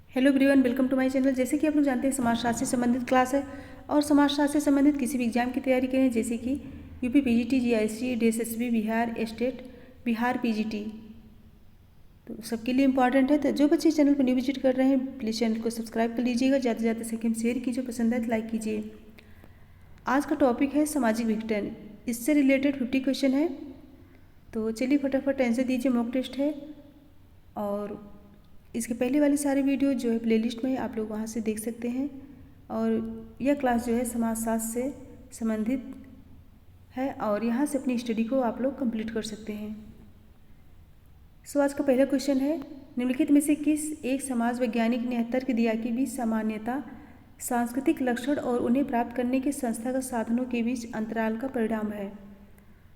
Hello everyone, welcome to my channel. जैसे कि आप लोग जानते हैं, समाजशास्त्र से संबंधित क्लास है और समाजशास्त्र से संबंधित किसी भी एग्जाम की तैयारी करें, जैसे कि UP PGT, GIST, DSSB, Bihar state, Bihar PGT, तो सबके लिए इंपॉर्टेंट है। तो जो बच्चे चैनल पर न्यू विजिट कर रहे हैं, प्लीज़ चैनल को सब्सक्राइब कर लीजिएगा। ज़्यादा से ज़्यादा सेकंड शेयर कीजिए, पसंद है तो लाइक कीजिए। आज का टॉपिक है सामाजिक विघटन। इससे रिलेटेड 50 क्वेश्चन है, तो चलिए फटाफट आंसर दीजिए। मॉक टेस्ट है और इसके पहले वाली सारी वीडियो जो है प्लेलिस्ट में, आप लोग वहाँ से देख सकते हैं। और यह क्लास जो है समाजशास्त्र से संबंधित है और यहाँ से अपनी स्टडी को आप लोग कंप्लीट कर सकते हैं। सो आज का पहला क्वेश्चन है, निम्नलिखित में से किस एक समाज वैज्ञानिक ने तर्क दिया कि बीच सामान्यता सांस्कृतिक लक्षण और उन्हें प्राप्त करने के संस्थागत साधनों के बीच अंतराल का परिणाम है?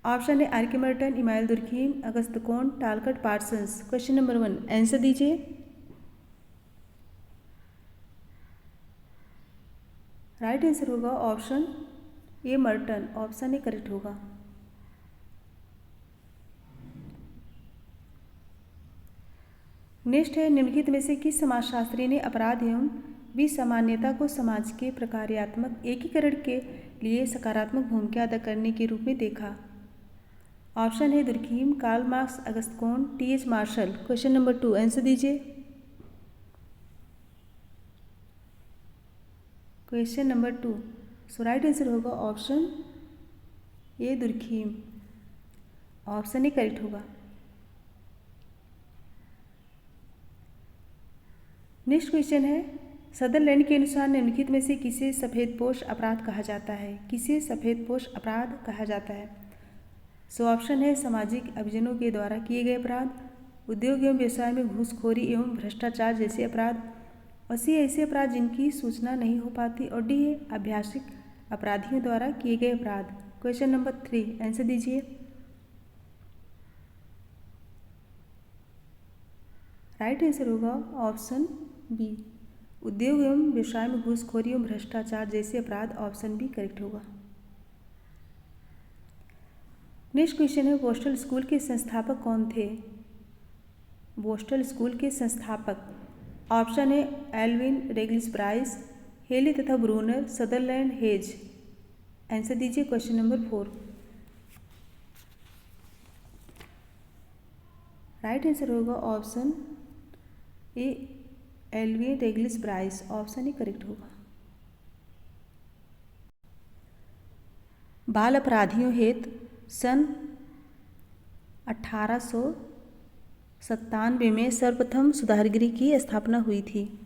ऑप्शन है आर्किमेडन, Emile Durkheim, Auguste Comte, Talcott, Parsons. Question number 1 answer दीजिए। राइट आंसर होगा option A Merton. Option A correct होगा। नेक्स्ट है, निम्नलिखित में से किस समाजशास्त्री ने अपराध एवं विसामान्यता को समाज के प्रकार्यात्मक एकीकरण के लिए सकारात्मक भूमिका अदा करने के रूप में देखा? ऑप्शन है Durkheim, Karl Marx, Auguste Comte, T H. Marshall. Question number 2 answer दीजिए। Question number 2, so right answer होगा option A Durkheim. Option A correct होगा। नेक्स्ट क्वेश्चन है, सदरलैंड के अनुसार निम्नलिखित में से किसे सफ़ेदपोश अपराध कहा जाता है? किसे सफ़ेदपोश अपराध कहा जाता है? सो ऑप्शन है सामाजिक अभिजनों के द्वारा किए गए अपराध, उद्योग एवं व्यवसाय में घूसखोरी एवं भ्रष्टाचार जैसे अपराध, और सी ऐसे अपराध जिनकी सूचना नहीं हो पाती, और डी है अभ्यासिक अपराधियों द्वारा किए गए अपराध। क्वेश्चन नंबर 3 आंसर दीजिए। राइट आंसर होगा ऑप्शन बी, उद्योग एवं व्यवसाय में घूसखोरी एवं भ्रष्टाचार जैसे अपराध। ऑप्शन बी करेक्ट होगा। नेक्स्ट क्वेश्चन है, बोस्टन स्कूल के संस्थापक कौन थे? बोस्टन स्कूल के संस्थापक, ऑप्शन है एल्विन रेगलिस ब्राइस, हेली तथा ब्रूनर, सदरलैंड, हेज। आंसर दीजिए। क्वेश्चन नंबर 4 राइट आंसर होगा ऑप्शन ए एल्विन रेगलिस ब्राइस। ऑप्शन ए करेक्ट होगा। बाल अपराधियों हेतु सन 1897 में सर्वप्रथम सुधार गृह की स्थापना हुई थी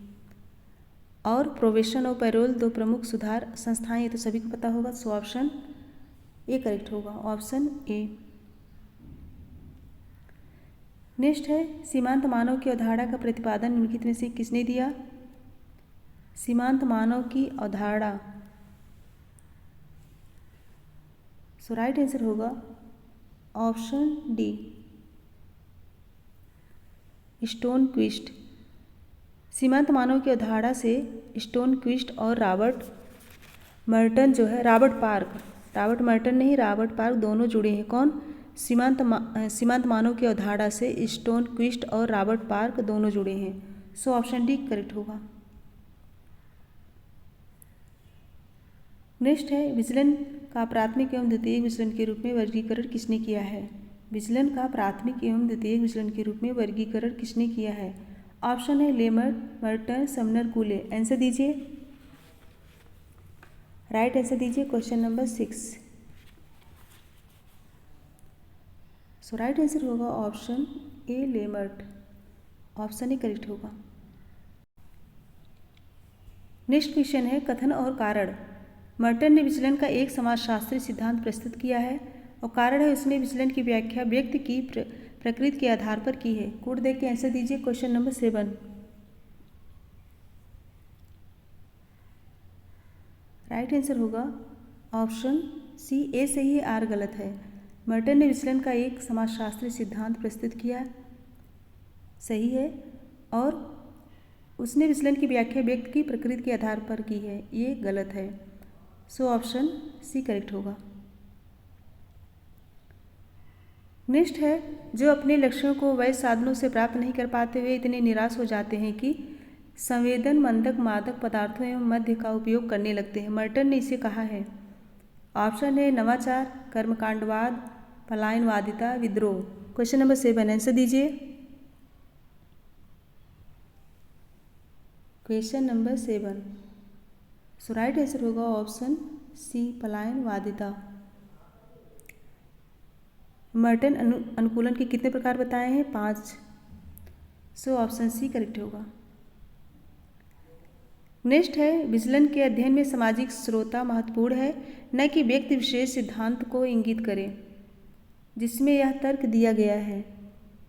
और प्रोबेशन और पैरोल दो प्रमुख सुधार संस्थाएं, ये तो सभी को पता होगा। सो ऑप्शन ए करेक्ट होगा। ऑप्शन ए। नेक्स्ट है, सीमांत मानव की अवधारणा का प्रतिपादन निम्नलिखित में से किसने दिया? सीमांत मानव की अवधारणा, सो राइट आंसर होगा ऑप्शन डी स्टोनक्विस्ट। सीमांत मानव की अवधारणा से स्टोनक्विस्ट और रॉबर्ट मर्टन जो है, रॉबर्ट मर्टन नहीं, रॉबर्ट पार्क दोनों जुड़े हैं। कौन? सीमांत मानव की अवधारणा से स्टोनक्विस्ट और रॉबर्ट पार्क दोनों जुड़े हैं। सो ऑप्शन डी करेक्ट होगा। नेक्स्ट है, विचलन का प्राथमिक एवं द्वितीयक विचलन के रूप में वर्गीकरण किसने किया है? विचलन का प्राथमिक एवं द्वितीयक विचलन के रूप में वर्गीकरण किसने किया है? ऑप्शन है Lemert, Merton, Sumner, Cooley. Answer दीजिए। राइट आंसर दीजिए। Question number 6, so right answer होगा option A Lemert. Option A correct होगा। नेक्स्ट क्वेश्चन है, कथन और कारण। मर्टन ने विचलन का एक समाजशास्त्रीय सिद्धांत प्रस्तुत किया है और कारण है उसने विचलन की व्याख्या व्यक्ति की प्रकृति के आधार पर की है। कोड देख के आंसर दीजिए। क्वेश्चन नंबर 7 राइट आंसर होगा ऑप्शन सी, ए सही है, आर गलत है। मर्टन ने विचलन का एक समाजशास्त्रीय सिद्धांत प्रस्तुत किया, सही है, और उसने विचलन की व्याख्या व्यक्ति की प्रकृति के आधार पर की है, ये गलत है। सो ऑप्शन सी करेक्ट होगा। नेक्स्ट है, जो अपने लक्ष्यों को वैध साधनों से प्राप्त नहीं कर पाते हुए इतने निराश हो जाते हैं कि संवेदन मंदक मादक पदार्थों एवं मद्य का उपयोग करने लगते हैं। मर्टन ने इसे कहा है। ऑप्शन है नवाचार, कर्मकांडवाद, पलायनवादिता, विद्रोह। क्वेश्चन नंबर 7 आंसर दीजिए। क्वेश्चन नंबर 7 सो राइट आंसर होगा ऑप्शन सी, पलायनवादिता। मर्टन अनुकूलन के कितने प्रकार बताए हैं? 5। सो ऑप्शन सी करेक्ट होगा। नेक्स्ट है, विचलन के अध्ययन में सामाजिक श्रोता महत्वपूर्ण है, न कि व्यक्ति विशेष सिद्धांत को इंगित करे जिसमें यह तर्क दिया गया है।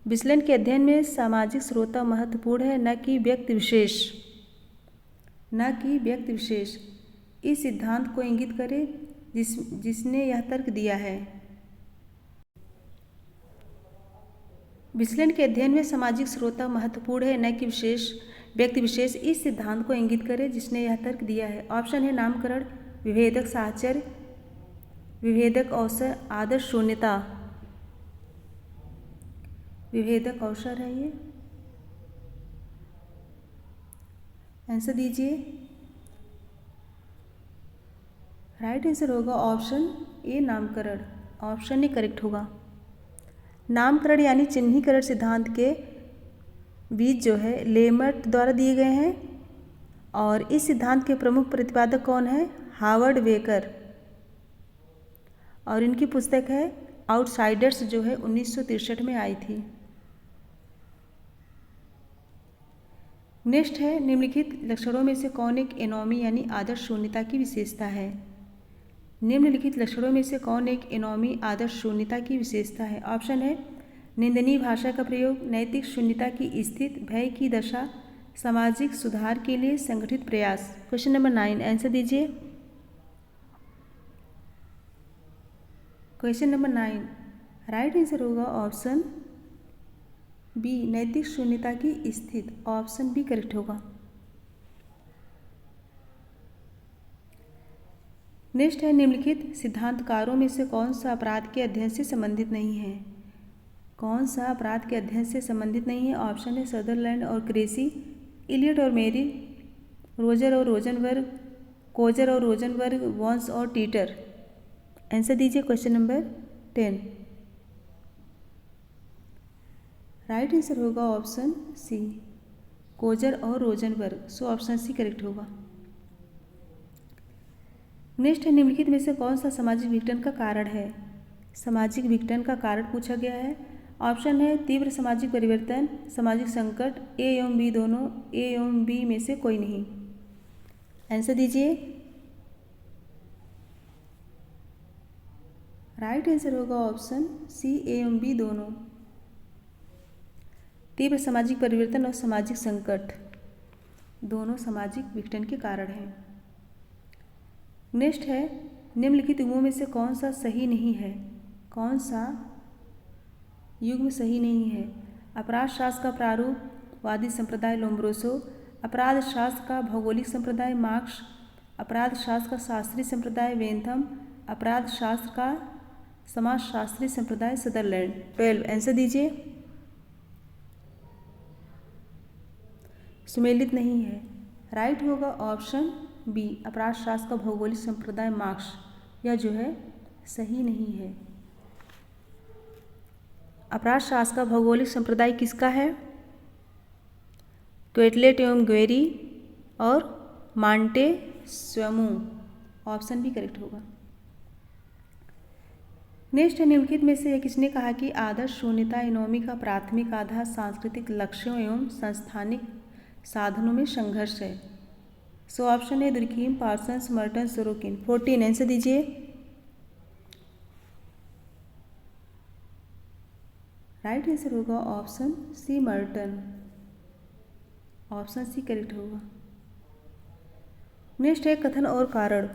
विचलन के अध्ययन में सामाजिक श्रोता महत्वपूर्ण है, न कि व्यक्ति विशेष इस सिद्धांत को इंगित करे जिसने यह तर्क दिया है। विचलन के अध्ययन में सामाजिक श्रोता महत्वपूर्ण है, न कि व्यक्ति विशेष इस सिद्धांत को इंगित करे जिसने यह तर्क दिया है। ऑप्शन है नामकरण, विभेदक साहचर्य, विभेदक अवसर, आदर्श शून्यता। विभेदक अवसर है ये। आंसर दीजिए। राइट आंसर होगा ऑप्शन ए, नामकरण। ऑप्शन ए करेक्ट होगा। नामकरण यानी चिन्हीकरण सिद्धांत के बीज जो है लेमर्ट द्वारा दिए गए हैं और इस सिद्धांत के प्रमुख प्रतिपादक कौन है? Howard Becker. और इनकी पुस्तक है आउटसाइडर्स जो है 1963 में आई थी। नेक्स्ट है, निम्नलिखित लक्षणों में से कौन एक एनोमी यानी आदर्श शून्यता की विशेषता है? निम्नलिखित लक्षणों में से कौन एक एनोमी आदर्श शून्यता की विशेषता है? ऑप्शन है निंदनीय भाषा का प्रयोग, नैतिक शून्यता की स्थिति, भय की दशा, सामाजिक सुधार के लिए संगठित प्रयास। क्वेश्चन नंबर 9 आंसर दीजिए। क्वेश्चन नंबर 9 राइट आंसर होगा ऑप्शन बी, नैतिक शून्यता की स्थिति। ऑप्शन बी करेक्ट होगा। नेक्स्ट है, निम्नलिखित सिद्धांतकारों में से कौन सा अपराध के अध्ययन से संबंधित नहीं है? कौन सा अपराध के अध्ययन से संबंधित नहीं है? ऑप्शन है सदरलैंड और क्रेसी, इलियट और मेरी, कोजर और रोजनबर्ग, वॉन्स और टीटर। आंसर दीजिए क्वेश्चन नंबर 10। राइट आंसर होगा ऑप्शन सी, कोजर और Rosenberg. So option C correct होगा। नेक्स्ट है, निम्नलिखित में से कौन सा सामाजिक विघटन का कारण है? सामाजिक विघटन का कारण पूछा गया है। ऑप्शन है तीव्र सामाजिक परिवर्तन, सामाजिक संकट, ए एवं बी दोनों, ए एवं बी में से कोई नहीं। आंसर दीजिए। राइट आंसर होगा ऑप्शन सी, ए एवं बी दोनों। तीव्र सामाजिक परिवर्तन और सामाजिक संकट दोनों सामाजिक विघटन के कारण हैं। नेक्स्ट है, निम्नलिखित युग्मों में से कौन सा सही नहीं है? कौन सा युग्म सही नहीं है? अपराध शास्त्र का प्रारूपवादी संप्रदाय लोम्ब्रोसो, अपराध शास्त्र का भौगोलिक संप्रदाय मार्क्स, अपराध शास्त्र का शास्त्रीय संप्रदाय वेंथम, अपराध शास्त्र का समाजशास्त्रीय संप्रदाय सदरलैंड। 12 आंसर दीजिए। सुमेलित नहीं है। राइट होगा ऑप्शन बी, अपराध शास्त्र का भौगोलिक संप्रदाय मार्क्स। यह जो है सही नहीं है। अपराध शास्त्र का भौगोलिक संप्रदाय किसका है? क्वेटलेट एवं ग्वेरी और मांटे स्वयमू। ऑप्शन भी करेक्ट होगा। नेक्स्ट है, निम्नलिखित में से यह किसने कहा कि आदर्श शून्यता एनोमी का प्राथमिक आधार सांस्कृतिक लक्ष्यों एवं संस्थानिक साधनों में संघर्ष है? सो ऑप्शन है Durkheim, Parsons, Merton, Sorokin. 14 answer दीजिए। राइट आंसर होगा option C, Merton. Option C correct होगा। नेक्स्ट है, कथन और कारण।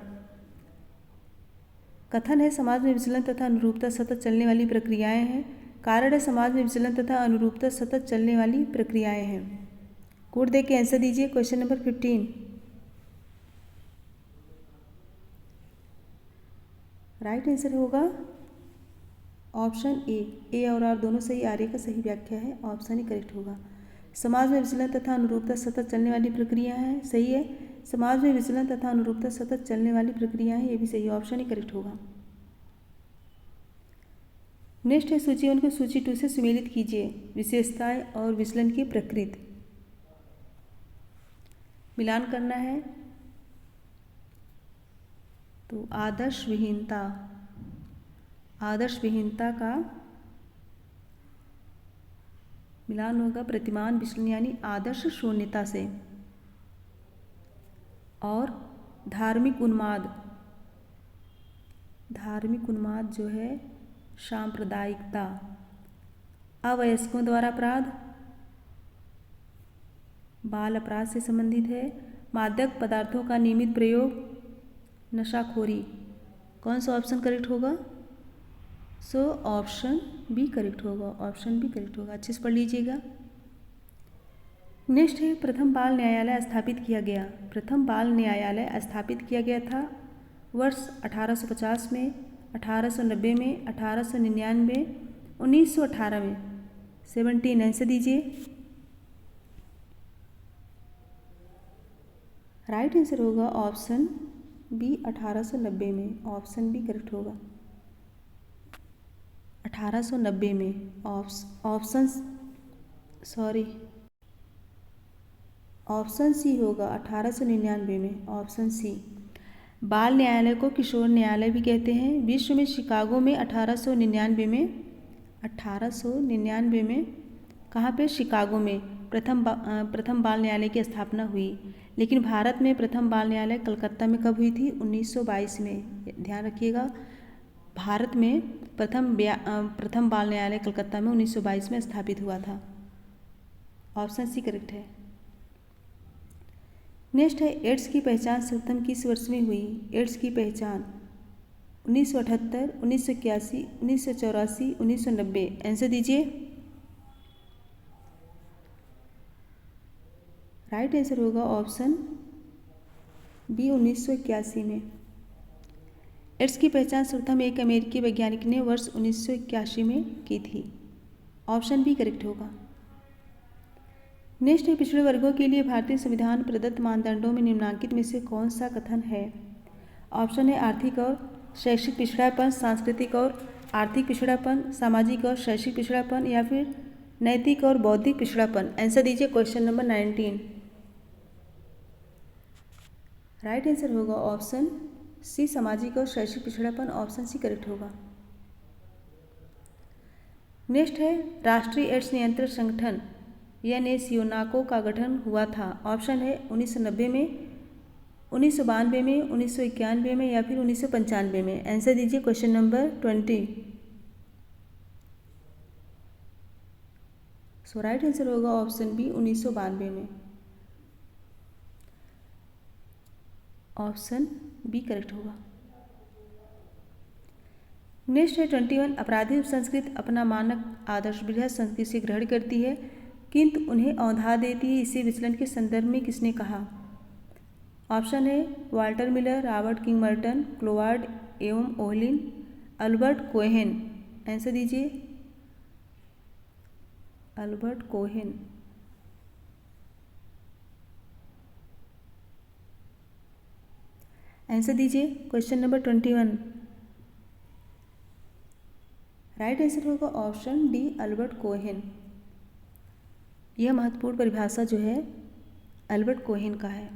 कथन है समाज में विचलन तथा अनुरूपता सतत चलने वाली प्रक्रियाएं हैं। कारण है समाज में विचलन तथा अनुरूपता सतत चलने वाली प्रक्रियाएं हैं। कोड दे के आंसर दीजिए। Question number 15। राइट आंसर होगा ऑप्शन ए, ए और आर दोनों सही, आर ए का सही व्याख्या है। ऑप्शन ही करेक्ट होगा। समाज में विचलन तथा अनुरूपता सतत चलने वाली प्रक्रिया है, सही है। समाज में विचलन तथा अनुरूपता सतत चलने वाली प्रक्रिया है, ये भी सही, ऑप्शन ही करेक्ट होगा। नेक्स्ट है सूची 1 को सूची 2 से सुमेलित कीजिए। विशेषताएं और विचलन की प्रकृति, मिलान करना है। तो आदर्श विहीनता का मिलान होगा प्रतिमान विचलन यानी आदर्श शून्यता से। और धार्मिक उन्माद जो है सांप्रदायिकता। अवयस्कों द्वारा अपराध, बाल अपराध से संबंधित है। मादक पदार्थों का नियमित प्रयोग, नशाखोरी। कौन सा ऑप्शन करेक्ट होगा? सो ऑप्शन बी करेक्ट होगा, ऑप्शन बी करेक्ट होगा, अच्छे से पढ़ लीजिएगा। नेक्स्ट है प्रथम बाल न्यायालय स्थापित किया गया। प्रथम बाल न्यायालय स्थापित किया गया था वर्ष 1850 में, 1890 में, 1899, 1918 में। 17 आंसर दीजिए। राइट आंसर होगा ऑप्शन बी 1890 में, ऑप्शन बी करेक्ट होगा। 1890 में ऑप्शन सी होगा 1899 में, ऑप्शन सी। बाल न्यायालय को किशोर न्यायालय भी कहते हैं। विश्व में शिकागो में 1899 में कहाँ पे? शिकागो में प्रथम बाल न्यायालय की स्थापना हुई। लेकिन भारत में प्रथम बाल न्यायालय कलकत्ता में कब हुई थी? 1922 में। ध्यान रखिएगा, भारत में प्रथम बाल न्यायालय कलकत्ता में 1922 में स्थापित हुआ था। ऑप्शन सी करेक्ट है। नेक्स्ट है एड्स की पहचान सर्वप्रथम किस वर्ष में हुई? एड्स की पहचान 1978, 1981, 1984, 1990। आंसर दीजिए। राइट आंसर होगा ऑप्शन बी 1981 में। एड्स की पहचान सर्वप्रथम एक अमेरिकी वैज्ञानिक ने वर्ष 1981 में की थी। ऑप्शन बी करेक्ट होगा। नेक्स्ट है पिछड़े वर्गों के लिए भारतीय संविधान प्रदत्त मानदंडों में निम्नांकित में से कौन सा कथन है? ऑप्शन है आर्थिक और शैक्षिक पिछड़ापन, सांस्कृतिक और आर्थिक पिछड़ापन, सामाजिक और शैक्षिक पिछड़ापन, या फिर नैतिक और बौद्धिक पिछड़ापन। आंसर दीजिए क्वेश्चन नंबर 19। राइट आंसर होगा ऑप्शन सी सामाजिक और शैक्षिक पिछड़ापन, ऑप्शन सी करेक्ट होगा। नेक्स्ट है राष्ट्रीय एड्स नियंत्रण संगठन यूनेस्को का गठन हुआ था। ऑप्शन है 1990 में, 1992 में, 1991 में, या फिर 1995 में। आंसर दीजिए क्वेश्चन नंबर 20। सो राइट आंसर होगा ऑप्शन बी 1992 में, ऑप्शन बी करेक्ट होगा। नेक्स्ट है 21 अपराधी संस्कृति अपना मानक आदर्श बृहद संस्कृति से ग्रहण करती है किंतु उन्हें अवधा देती है, इसे विचलन के संदर्भ में किसने कहा? ऑप्शन है वाल्टर मिलर, रॉबर्ट किंग-मर्टन, क्लोवार्ड एवं ओहलिन, अल्बर्ट कोहेन। आंसर दीजिए। Albert Cohen. आंसर दीजिए क्वेश्चन नंबर 21। राइट आंसर होगा ऑप्शन डी अल्बर्ट कोहेन। यह महत्वपूर्ण परिभाषा जो है अल्बर्ट कोहेन का है।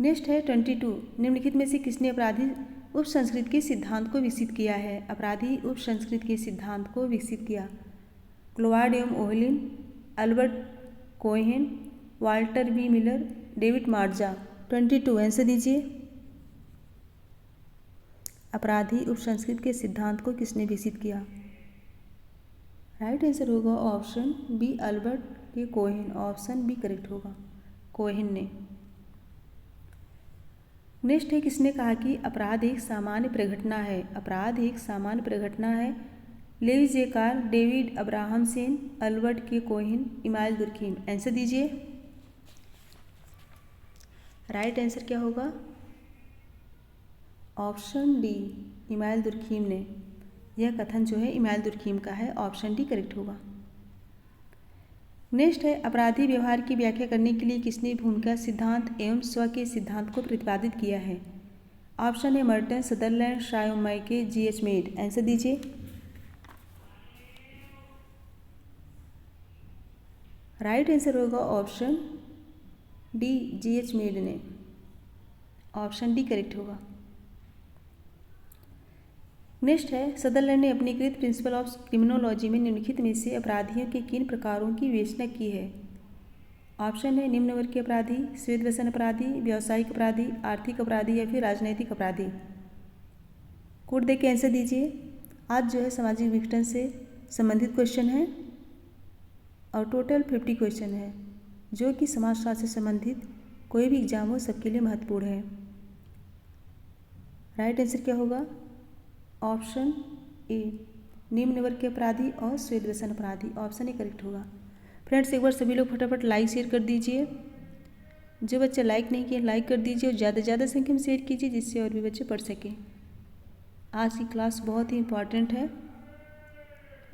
नेक्स्ट है 22 निम्नलिखित में से किसने अपराधी उप संस्कृति के सिद्धांत को विकसित किया है? अपराधी उप संस्कृति के सिद्धांत को विकसित किया। क्लोवार्ड एवं Ohlin, Albert Cohen, Walter B Miller, David Matza. 22 answer दीजिए। अपराधी उप संस्कृति के सिद्धांत को किसने विकसित किया? राइट आंसर होगा ऑप्शन बी अल्बर्ट के कोहेन, ऑप्शन बी करेक्ट होगा, कोहेन ने। नेक्स्ट है किसने कहा कि अपराध एक सामान्य प्रघटना है? अपराध एक सामान्य प्रघटना है। लेविस जेकार, डेविड अब्राहमसेन, अल्बर्ट के कोहेन, इमाइल दुर्खीम। आंसर दीजिए। राइट आंसर क्या होगा? ऑप्शन डी इमाइल दुर्खीम ने। यह कथन जो है इमाइल दुर्खीम का है, ऑप्शन डी करेक्ट होगा। नेक्स्ट है अपराधी व्यवहार की व्याख्या करने के लिए किसने भूमिका सिद्धांत एवं स्व के सिद्धांत को प्रतिपादित किया है? ऑप्शन है Merton, Sutherland, श्रायोमाइके, G H. Made. Answer दीजिए। राइट आंसर होगा ऑप्शन डी, जी.एच. मेड ने। ऑप्शन डी करेक्ट होगा। नेक्स्ट है सदरलैंड ने अपनी कृत प्रिंसिपल ऑफ क्रिमिनोलॉजी में निम्नलिखित में से अपराधियों के किन प्रकारों की विवेचना की है? ऑप्शन है निम्न वर्ग के अपराधी, श्वेत व्यसन अपराधी, व्यावसायिक अपराधी, आर्थिक अपराधी या फिर राजनैतिक अपराधी। कोड देख के आंसर दीजिए। आज जो है सामाजिक विघटन से संबंधित क्वेश्चन है और टोटल 50 क्वेश्चन है जो कि समाजशास्त्र से संबंधित कोई भी एग्जाम हो सबके लिए महत्वपूर्ण है। राइट आंसर क्या होगा? ऑप्शन ए, निम्न वर्ग के अपराधी और श्वेत व्यसन अपराधी। ऑप्शन ए करेक्ट होगा। फ्रेंड्स एक बार सभी लोग फटाफट लाइक शेयर कर दीजिए। जो बच्चे लाइक नहीं किए लाइक कर दीजिए और ज़्यादा से ज़्यादा संख्या में शेयर कीजिए जिससे और भी बच्चे पढ़ सकें। आज की क्लास बहुत ही इम्पॉर्टेंट है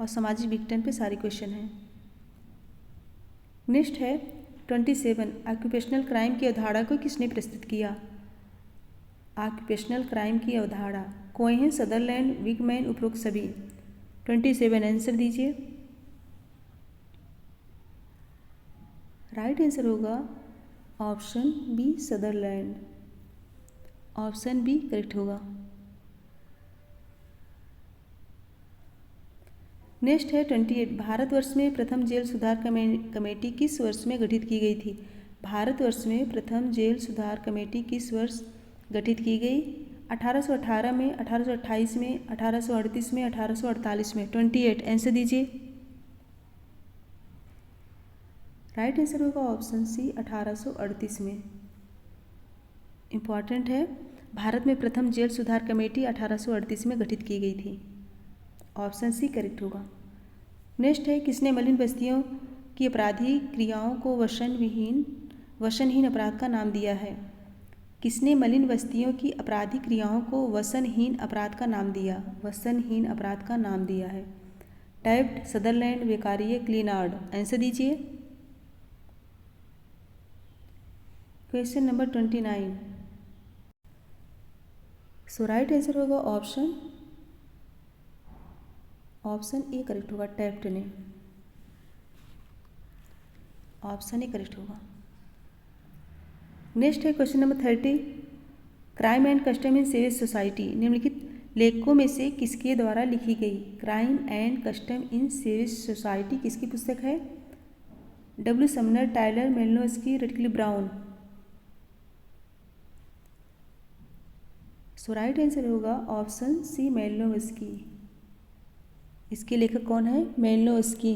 और सामाजिक विघटन पे सारे क्वेश्चन हैं। नेक्स्ट है 27 ऑक्यूपेशनल क्राइम की अवधारणा को किसने प्रस्तुत किया? ऑक्यूपेशनल क्राइम की अवधारणा कोहेन, सदरलैंड, विगमैन, उपरोक्त सभी। 27 आंसर दीजिए। राइट आंसर होगा option B, Sutherland. Option B correct होगा। नेक्स्ट है 28 भारतवर्ष में प्रथम जेल सुधार कमेटी किस वर्ष में गठित की गई थी? भारतवर्ष में प्रथम जेल सुधार कमेटी किस वर्ष गठित की गई? 1818 में, 1828 में, 1838 में, 1848 में। 28 आंसर दीजिए। राइट आंसर होगा ऑप्शन सी, 1838 में। इम्पॉर्टेंट है, भारत में प्रथम जेल सुधार कमेटी 1838 में गठित की गई थी। ऑप्शन सी करेक्ट होगा। नेक्स्ट है किसने मलिन बस्तियों की अपराधी क्रियाओं को वसनहीन अपराध का नाम दिया है? किसने मलिन बस्तियों की आपराधिक क्रियाओं को वसनहीन अपराध का नाम दिया? वसनहीन अपराध का नाम दिया है। Taft, Sutherland, Beccaria, Clinard. Answer दीजिए। Question number 29। So right answer होगा ऑप्शन ए करेक्ट होगा, टैफ्ट ने। ऑप्शन ए करेक्ट होगा। नेक्स्ट है question number 30 crime and custom in civil society निम्नलिखित लेखकों में से किसके द्वारा लिखी गई? Crime and custom in civil society किसकी पुस्तक है? W Sumner, Tylor, Malinowski, Radcliffe Brown. So right answer होगा ऑप्शन सी, मेलिनोव्स्की। इसके लेखक कौन है? मेलिनोव्स्की।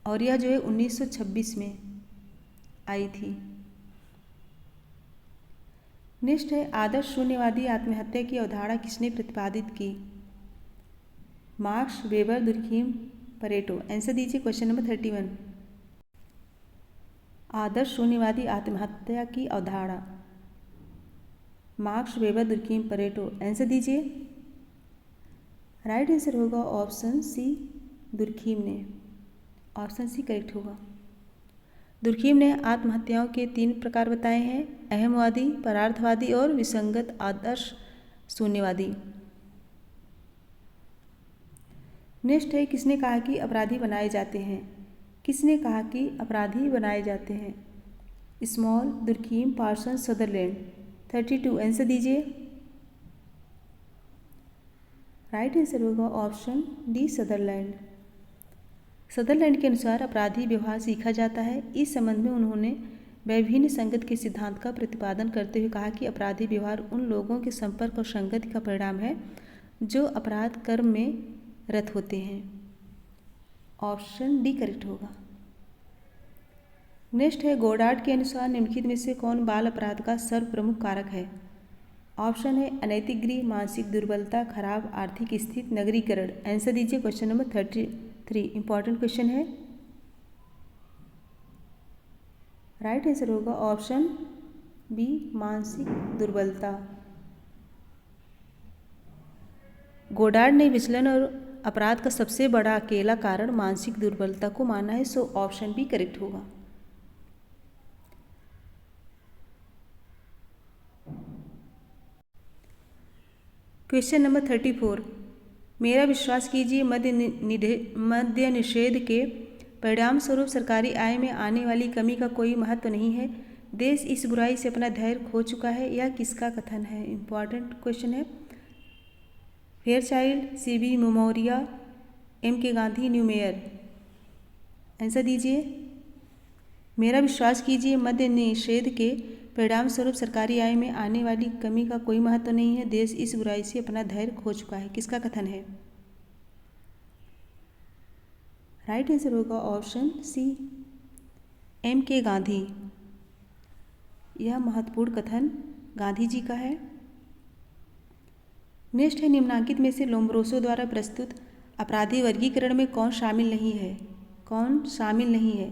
और यह जो है 1926 में आई थी। नेक्स्ट है आदर्श शून्यवादी आत्महत्या की अवधारणा किसने प्रतिपादित की? Marx, Weber, Durkheim, Pareto. Answer दीजिए क्वेश्चन नंबर 31। आदर्श शून्यवादी आत्महत्या की अवधारणा Marx, Weber, Durkheim, Pareto. Answer दीजिए। राइट आंसर होगा ऑप्शन सी, दुर्खीम ने। ऑप्शन सी करेक्ट होगा। दुर्खीम ने आत्महत्याओं के 3 प्रकार बताए हैं, अहमवादी, परार्थवादी और विसंगत आदर्श शून्यवादी। नेक्स्ट है किसने कहा कि अपराधी बनाए जाते हैं? किसने कहा कि अपराधी बनाए जाते हैं? Small, Durkheim, Parson, Sutherland. 32 answer दीजिए। राइट आंसर होगा ऑप्शन डी, सदरलैंड। सदरलैंड के अनुसार अपराधी व्यवहार सीखा जाता है। इस संबंध में उन्होंने विभिन्न संगत के सिद्धांत का प्रतिपादन करते हुए कहा कि अपराधी व्यवहार उन लोगों के संपर्क और संगति का परिणाम है जो अपराध कर्म में रत होते हैं। ऑप्शन डी करेक्ट होगा। नेक्स्ट है गोडार्ड के अनुसार निम्नलिखित में से कौन बाल अपराध का सर्वप्रमुख कारक है? ऑप्शन है अनैतिक गृह, मानसिक दुर्बलता, खराब आर्थिक स्थिति, नगरीकरण। आंसर दीजिए क्वेश्चन नंबर 33। इंपॉर्टेंट क्वेश्चन है। राइट आंसर होगा ऑप्शन बी, मानसिक दुर्बलता। गोडार्ड ने विचलन और अपराध का सबसे बड़ा अकेला कारण मानसिक दुर्बलता को माना है। सो ऑप्शन बी करेक्ट होगा। क्वेश्चन नंबर 34, मेरा विश्वास कीजिए मद्य निषेध के परिणाम स्वरूप सरकारी आय में आने वाली कमी का कोई महत्व नहीं है। देश इस बुराई से अपना धैर्य खो चुका है। यह किसका कथन है? इम्पॉर्टेंट क्वेश्चन है। Fairchild, CB memorial, MK. Gandhi, new mayor. Answer दीजिए। मेरा विश्वास कीजिए मद्य निषेध के परिणाम स्वरूप सरकारी आय में आने वाली कमी का कोई महत्व नहीं है। देश इस बुराई से अपना धैर्य खो चुका है। किसका कथन है? राइट आंसर होगा ऑप्शन सी, एम.के. गांधी। यह महत्वपूर्ण कथन गांधी जी का है। नेक्स्ट है, निम्नांकित में से लोम्ब्रोसो द्वारा प्रस्तुत अपराधी वर्गीकरण में कौन शामिल नहीं है? कौन शामिल नहीं है?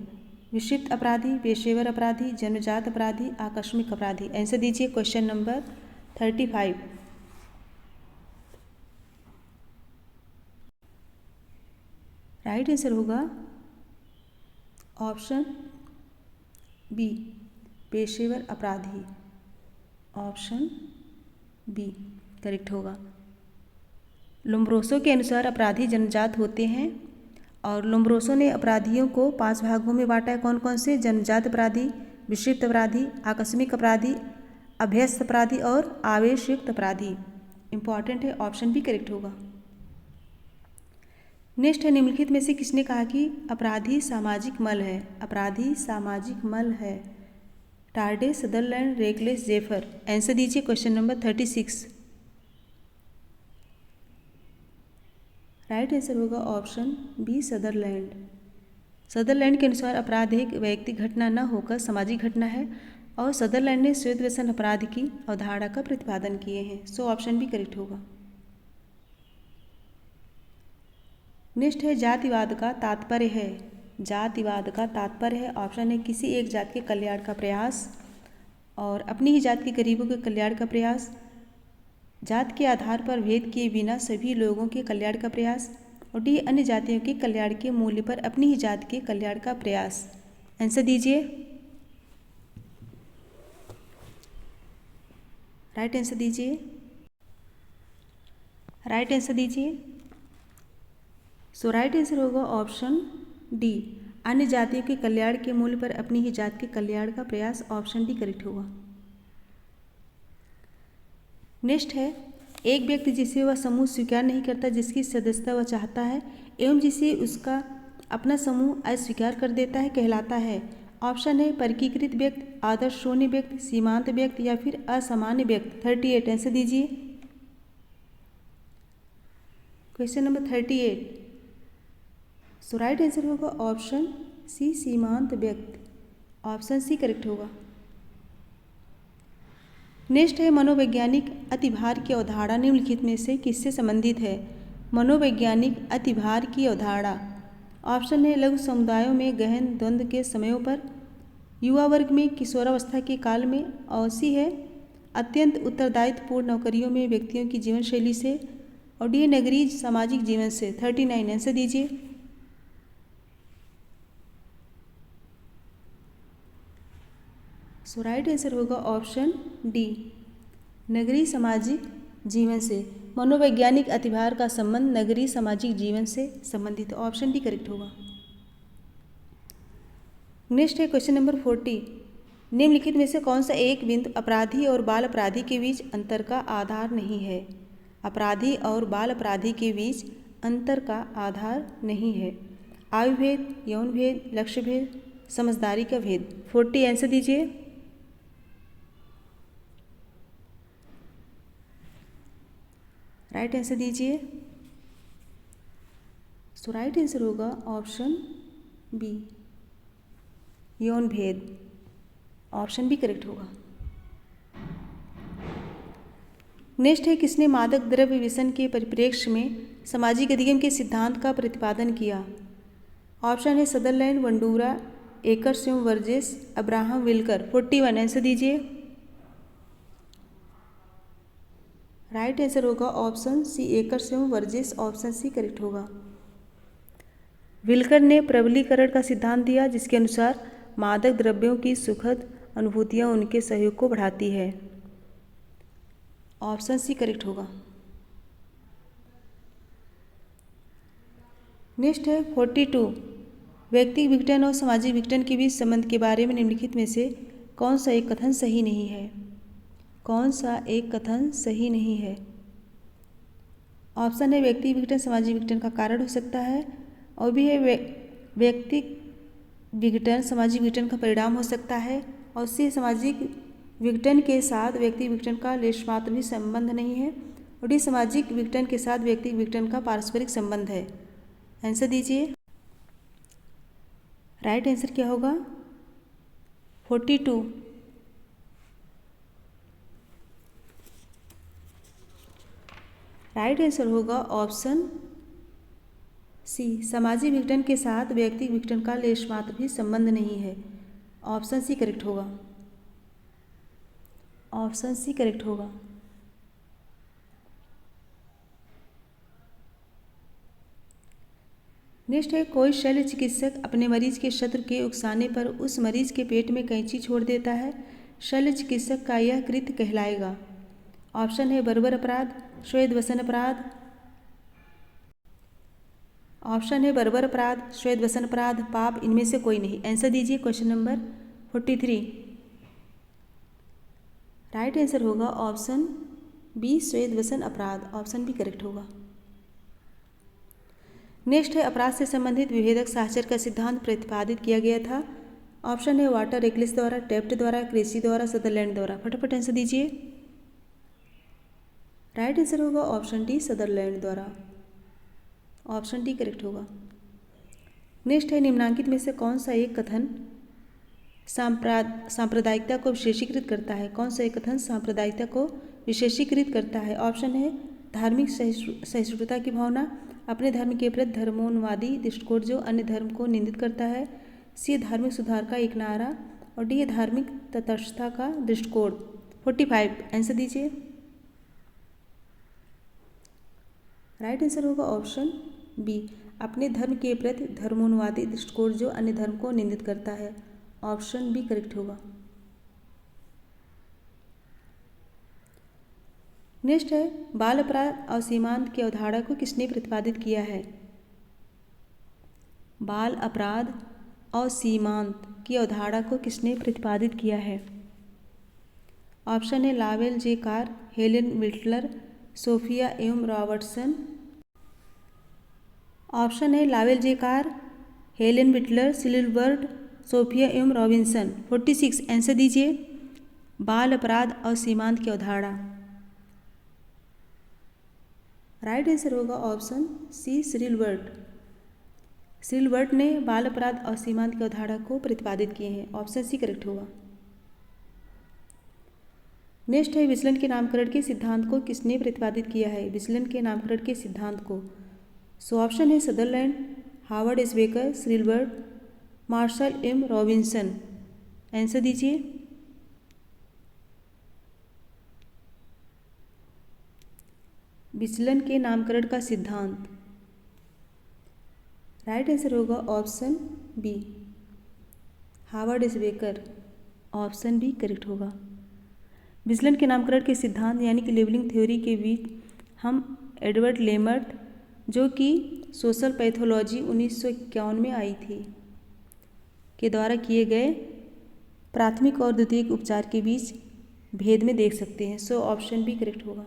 विक्षिप्त अपराधी, पेशेवर अपराधी, जन्मजात अपराधी, आकस्मिक अपराधी। आंसर दीजिए क्वेश्चन नंबर 35। राइट आंसर होगा ऑप्शन बी, पेशेवर अपराधी। ऑप्शन बी करेक्ट होगा। लोम्ब्रोसो के अनुसार अपराधी जन्मजात होते हैं और लोम्ब्रोसो ने अपराधियों को 5 भागों में बांटा है। कौन कौन से? जन्मजात अपराधी, विक्षिप्त अपराधी, आकस्मिक अपराधी, अभ्यस्त अपराधी और आवेशयुक्त अपराधी। इंपॉर्टेंट है, ऑप्शन भी करेक्ट होगा। नेक्स्ट है, निम्नलिखित में से किसने कहा कि अपराधी सामाजिक मल है? अपराधी सामाजिक मल है। टार्डे, सदरलैंड, रेकलेस, जेफर। आंसर दीजिए क्वेश्चन नंबर 36। राइट आंसर होगा ऑप्शन बी, सदरलैंड। सदरलैंड के अनुसार अपराध एक वैयक्तिक घटना न होकर सामाजिक घटना है और सदरलैंड ने श्वेत व्यसन अपराध की अवधारणा का प्रतिपादन किए हैं। सो ऑप्शन भी करेक्ट होगा। नेक्स्ट है, जातिवाद का तात्पर्य है। जातिवाद का तात्पर्य है, ऑप्शन है किसी एक जात के कल्याण का प्रयास और अपनी ही जात के गरीबों के कल्याण का प्रयास, जात के आधार पर भेद किए बिना सभी लोगों के कल्याण का प्रयास और डी अन्य जातियों के कल्याण के मूल्य पर अपनी ही जात के कल्याण का प्रयास। आंसर दीजिए। राइट आंसर दीजिए। राइट आंसर दीजिए। सो राइट आंसर होगा ऑप्शन डी, अन्य जातियों के कल्याण के मूल्य पर अपनी ही जात के कल्याण का प्रयास। ऑप्शन डी करेक्ट होगा। नेक्स्ट है, एक व्यक्ति जिसे वह समूह स्वीकार नहीं करता जिसकी सदस्यता वह चाहता है एवं जिसे उसका अपना समूह अस्वीकार कर देता है कहलाता है। ऑप्शन है परिकीकृत व्यक्ति, आदर्श शून्य व्यक्ति, सीमांत व्यक्ति या फिर असामान्य व्यक्ति। 38। आंसर दीजिए क्वेश्चन नंबर 38। सो राइट आंसर होगा ऑप्शन सी, सीमांत व्यक्ति। ऑप्शन सी करेक्ट होगा। नेक्स्ट है, मनोवैज्ञानिक अतिभार की अवधारणा निम्नलिखित में से किससे संबंधित है? मनोवैज्ञानिक अतिभार की अवधारणा। ऑप्शन है लघु समुदायों में गहन द्वंद्व के समयों पर, युवा वर्ग में किशोरावस्था के काल में, और सी है अत्यंत उत्तरदायित्वपूर्ण नौकरियों में व्यक्तियों की जीवन शैली से, और डी नगरीय सामाजिक जीवन से। 39। आंसर दीजिए। सो राइट आंसर होगा ऑप्शन डी, नगरीय सामाजिक जीवन से। मनोवैज्ञानिक अतिभार का संबंध नगरीय सामाजिक जीवन से संबंधित। ऑप्शन डी करेक्ट होगा। नेक्स्ट है क्वेश्चन नंबर 40। निम्नलिखित में से कौन सा एक बिंदु अपराधी और बाल अपराधी के बीच अंतर का आधार नहीं है? अपराधी और बाल अपराधी के बीच अंतर का आधार नहीं है। आयु भेद, यौन भेद, लक्ष्य भेद, समझदारी का भेद। 40। आंसर दीजिए। राइट आंसर दीजिए। सो राइट आंसर होगा ऑप्शन बी, यौन भेद। ऑप्शन बी करेक्ट होगा। नेक्स्ट है, किसने मादक द्रव्य व्यसन के परिप्रेक्ष्य में सामाजिक अधिगम के सिद्धांत का प्रतिपादन किया? ऑप्शन है सदरलैंड, वंडूरा, एकर्स एवं वर्जेस, अब्राहम विल्कर। 41। आंसर दीजिए। राइट आंसर होगा ऑप्शन सी एकर्स एवं वर्जिस, ऑप्शन सी करेक्ट होगा। विल्कर ने प्रबलीकरण का सिद्धांत दिया जिसके अनुसार मादक द्रव्यों की सुखद अनुभूतियां उनके सहयोग को बढ़ाती है, ऑप्शन सी करेक्ट होगा। नेक्स्ट है 42, व्यक्तिगत विघटन और सामाजिक विघटन के बीच संबंध के बारे में निम्नलिखित में से कौन सा एक कथन सही नहीं है? कौन सा एक कथन सही नहीं है? ऑप्शन है व्यक्तिगत विघटन सामाजिक विघटन का कारण हो सकता है, और भी है व्यक्तिगत विघटन सामाजिक विघटन का परिणाम हो सकता है, और सी सामाजिक विघटन के साथ व्यक्तिगत विघटन का लेशमात्र भी संबंध नहीं है, और डी सामाजिक विघटन के साथ व्यक्तिगत विघटन का पारस्परिक संबंध है। आंसर दीजिए। राइट आंसर क्या होगा? 42। राइट आंसर होगा ऑप्शन सी, सामाजिक विघटन के साथ व्यक्तिगत विघटन का लेशमात्र भी संबंध नहीं है, ऑप्शन सी करेक्ट होगा। ऑप्शन सी करेक्ट होगा। नेक्स्ट है कोई शल्य चिकित्सक अपने मरीज के शत्रु के उकसाने पर उस मरीज के पेट में कैंची छोड़ देता है, शल्य चिकित्सक का यह कृत्य कहलाएगा। ऑप्शन है बर्बर अपराध, श्वेत वसन अपराध, ऑप्शन है बर्बर अपराध, श्वेत वसन अपराध, पाप, इनमें से कोई नहीं। आंसर दीजिए क्वेश्चन नंबर 43। राइट आंसर होगा ऑप्शन बी, श्वेत वसन अपराध, ऑप्शन बी करेक्ट होगा। नेक्स्ट है अपराध से संबंधित विभेदक साहचर्य का सिद्धांत प्रतिपादित किया गया था। ऑप्शन है वाटर रेकलिस द्वारा, टेफ्ट द्वारा, क्रेसी द्वारा, सदरलैंड द्वारा। फटाफट आंसर दीजिए। राइट आंसर होगा ऑप्शन डी, सदरलैंड द्वारा, ऑप्शन डी करेक्ट होगा। नेक्स्ट है निम्नांकित में से कौन सा एक कथन सांप्रदायिकता को विशेषीकृत करता है? कौन सा एक कथन सांप्रदायिकता को विशेषीकृत करता है? ऑप्शन है धार्मिक सहिष्णुता की भावना, अपने धर्म के प्रति धर्मोन्मादी दृष्टिकोण जो अन्य धर्म को निंदित करता है, सी धार्मिक सुधार का एक नारा, और डी धार्मिक तटस्थता का दृष्टिकोण। 45 आंसर दीजिए। राइट आंसर होगा ऑप्शन बी, अपने धर्म के प्रति धर्मोन्मादी दृष्टिकोण जो अन्य धर्म को निंदित करता है, ऑप्शन बी करेक्ट होगा। नेक्स्ट है बाल अपराध और सीमांत की अवधारणा को किसने प्रतिपादित किया है? बाल अपराध और सीमांत की अवधारणा को किसने प्रतिपादित किया है? ऑप्शन है लावेल जे कार, हेलेन विल्टर, सोफिया एवं रॉबर्टसन। ऑप्शन है लावेल जे कार, हेलेन विल्टर, सिल्बर्ट, सोफिया एवं रॉबिन्सन। 46 आंसर दीजिए। बाल अपराध और सीमांत की अवधारणा। राइट आंसर होगा ऑप्शन सी, सिल्बर्ट। सिल्बर्ट ने बाल अपराध और सीमांत की अवधारणा को प्रतिपादित किए हैं, ऑप्शन सी करेक्ट होगा। नेक्स्ट है विचलन के नामकरण के सिद्धांत को किसने प्रतिपादित किया है? विचलन के नामकरण के सिद्धांत को। सो ऑप्शन है Sutherland, Howard S Becker, Silbert, Marshall M Robinson. Answer दीजिए। विचलन के नामकरण का सिद्धांत। राइट आंसर होगा option B, Howard S Becker, option B correct होगा। विचलन के नामकरण के सिद्धांत यानी कि लेबलिंग थ्योरी के बीच हम एडवर्ड लेमर्ट, जो कि सोशल पैथोलॉजी 1951 में आई थी, के द्वारा किए गए प्राथमिक और द्वितीयक उपचार के बीच भेद में देख सकते हैं। सो ऑप्शन बी करेक्ट होगा।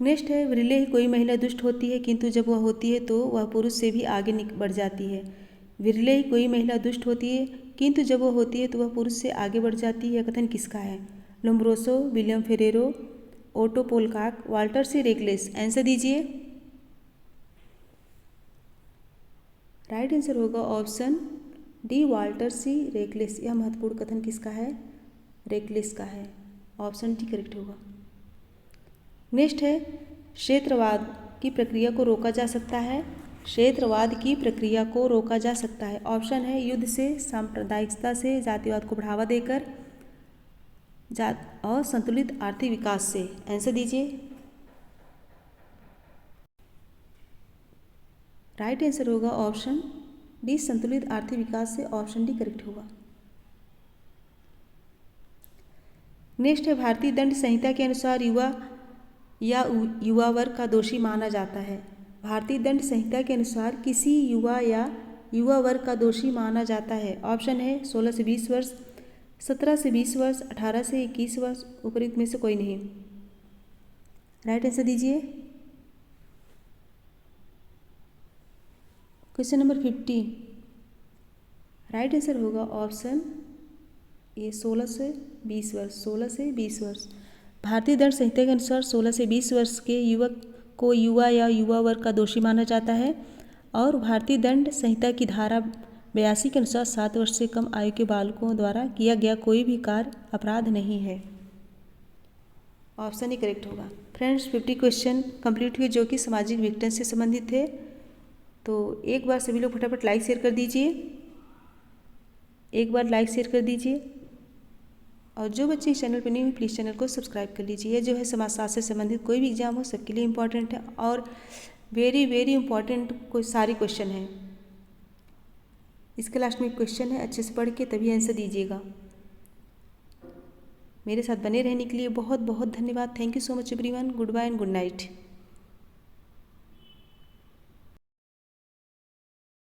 नेक्स्ट है विरले ही कोई महिला दुष्ट होती है किंतु जब वह होती है तो वह पुरुष से भी आगे बढ़ जाती है। विरले ही कोई महिला दुष्ट होती है किंतु जब वह होती है तो वह पुरुष से आगे बढ़ जाती है। यह कथन किसका है? Lombroso, William Ferrero, Otto Pollak, Walter C Reckless. Answer दीजिए। राइट आंसर होगा option D, Walter C Reckless. यह महत्वपूर्ण कथन किसका है? रेकलेस का है, ऑप्शन डी करेक्ट होगा। नेक्स्ट है क्षेत्रवाद की प्रक्रिया को रोका जा सकता है। क्षेत्रवाद की प्रक्रिया को रोका जा सकता है? ऑप्शन है युद्ध से, सांप्रदायिकता से, जातिवाद को बढ़ावा देकर, और संतुलित आर्थिक विकास से। आंसर दीजिए। राइट आंसर होगा ऑप्शन डी, संतुलित आर्थिक विकास से। ऑप्शन डी करेक्ट होगा। नेक्स्ट है, भारतीय दंड संहिता के अनुसार युवा या युवा वर्ग का दोषी माना जाता है। भारतीय दंड संहिता के अनुसार किसी युवा या युवा वर्ग का दोषी माना जाता है। ऑप्शन है 16 से 20 वर्ष, 17 से 20 वर्ष, 18 से 21 वर्ष, उपयुक्त में से कोई नहीं। राइट आंसर दीजिए। क्वेश्चन नंबर 50, राइट आंसर होगा ऑप्शन ये 16 से 20 वर्ष। 16 से 20 वर्ष। भारतीय दंड संहिता के अनुसार 16 से 20 वर्ष के युवक को युवा या युवा वर्ग का दोषी माना जाता है और भारतीय दंड संहिता की धारा 82 के अनुसार 7 वर्ष से कम आयु के बालकों द्वारा किया गया कोई भी कार्य अपराध नहीं है। ऑप्शन ही करेक्ट होगा। फ्रेंड्स, 50 क्वेश्चन कंप्लीट हुए जो कि सामाजिक विघटन से संबंधित थे। तो एक बार सभी लोग फटाफट लाइक शेयर कर दीजिए, एक बार लाइक शेयर कर दीजिए। और जो बच्चे इस चैनल पर नहीं हुए प्लीज़ चैनल को सब्सक्राइब कर लीजिए। ये जो है समाजशास्त्र से संबंधित कोई भी एग्जाम हो सबके लिए इम्पॉर्टेंट है और वेरी वेरी इंपॉर्टेंट कोई सारे क्वेश्चन हैं। इसके लास्ट में एक क्वेश्चन है, अच्छे से पढ़ के तभी आंसर दीजिएगा। मेरे साथ बने रहने के लिए बहुत बहुत धन्यवाद। Thank you so much everyone. Goodbye and good night.